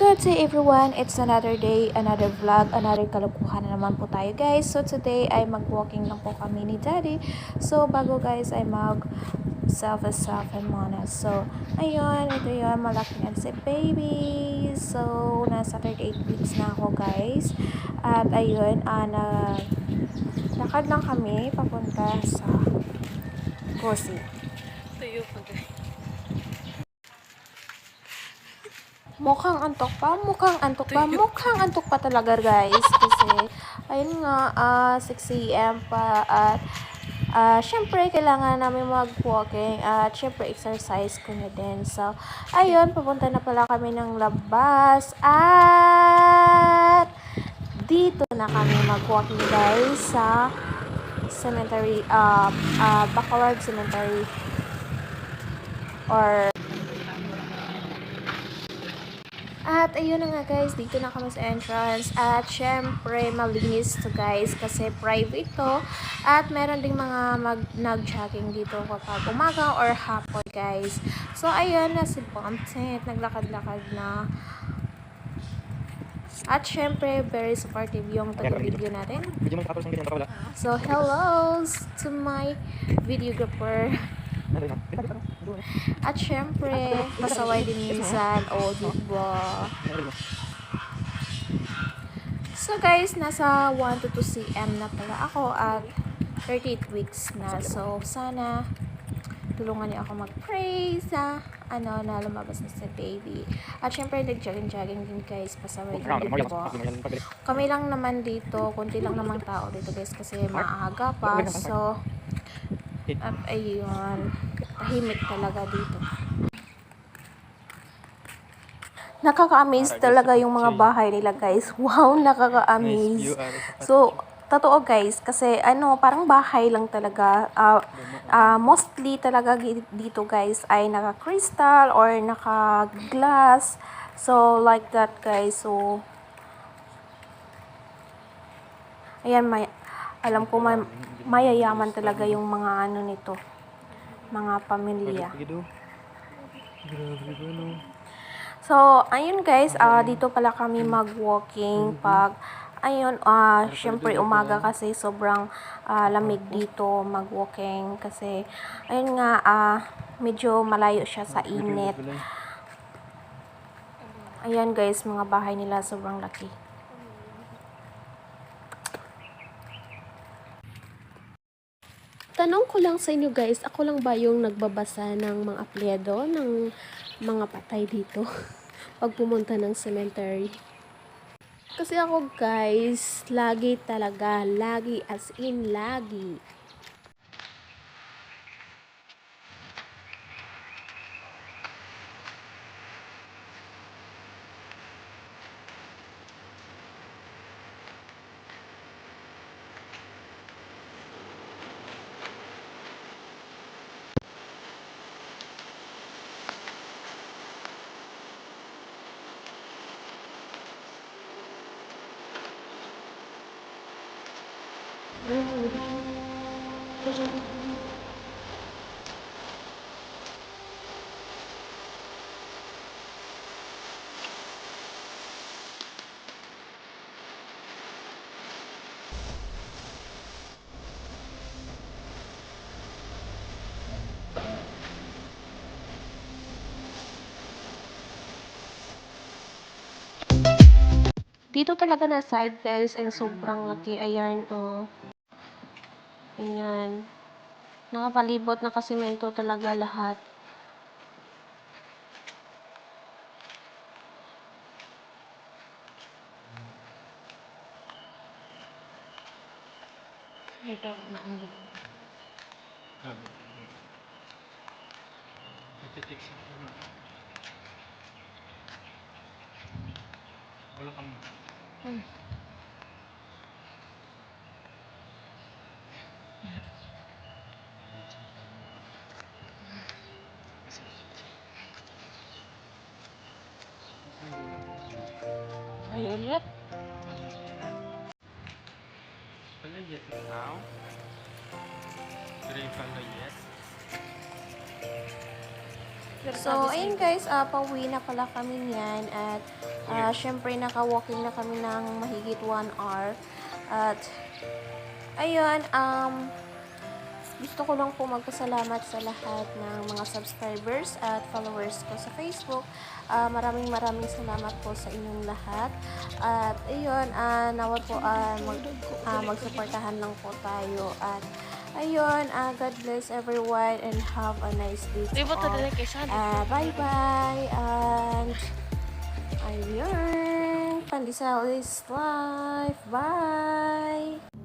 Good day everyone, it's another day, another vlog, another kalukuhan na naman po tayo guys. So today ay mag-walking lang po kami ni Daddy. So bago guys ay selfie muna. So ayun, ito yun, malaki na si baby. So nasa 38 weeks na ako guys. At ayun, lakad lang kami papunta sa Kosi. Tuyo pa guys. Mukhang antok pa talaga guys kasi ayun nga 6 AM pa at syempre kailangan namin mag-walking at syempre exercise ko na din. So ayun, papunta na pala kami ng labas at dito na kami mag-walking guys sa cemetery, Bacolod Cemetery or at ayun na nga guys, dito na kami sa entrance at syempre malinis to guys kasi private to at meron ding mga nag-jogging dito kapag umaga or hapon guys. So ayun na si Bontet, naglakad-lakad na at syempre very supportive yung taga-video natin. So hello to my videographer. At syempre, pasaway din minsan, diba? So guys, nasa 1 to 2 cm na pala ako at 38 weeks na. So sana tulungan niyo ako mag-pray sa na lumabas na si baby. At syempre, nag-jogging din guys, pasaway din diba? Kami lang naman dito, konti lang namang tao dito guys kasi maaga pa. So at ayun, tahimik talaga dito. Nakaka-amaze talaga yung mga bahay nila guys. Wow, nakaka-amaze. So, totoo guys, kasi parang bahay lang talaga. Mostly talaga dito guys ay naka-crystal or naka-glass. So, like that guys. So, ayan, alam ko mayayaman talaga yung mga nito, mga pamilya. So, ayun guys, dito pala kami mag-walking pag ayun, syempre umaga kasi sobrang lamig dito mag-walking kasi ayun nga, medyo malayo siya sa init. Ayan guys, mga bahay nila sobrang laki. Tanong ko lang sa inyo guys, ako lang ba yung nagbabasa ng mga apelyido ng mga patay dito pag pumunta ng cemetery? Kasi ako guys, lagi talaga, lagi as in lagi. Dito talaga na side guys ay sobrang laki. Ayan to. Ayan. Nakapalibot na kasimento talaga lahat. Ito. Ayun yet. Now, pala yes. So, ayun guys, pauwi na pala kami niyan at syempre naka-walking na kami ng mahigit 1 hour. At ayun, gusto ko lang po magpasalamat sa lahat ng mga subscribers at followers ko sa Facebook. Maraming salamat po sa inyong lahat. At ayun, nawa po magsuportahan lang po tayo. At ayun, God bless everyone and have a nice day to all. Bye-bye and ayun, Pandesal is life. Bye!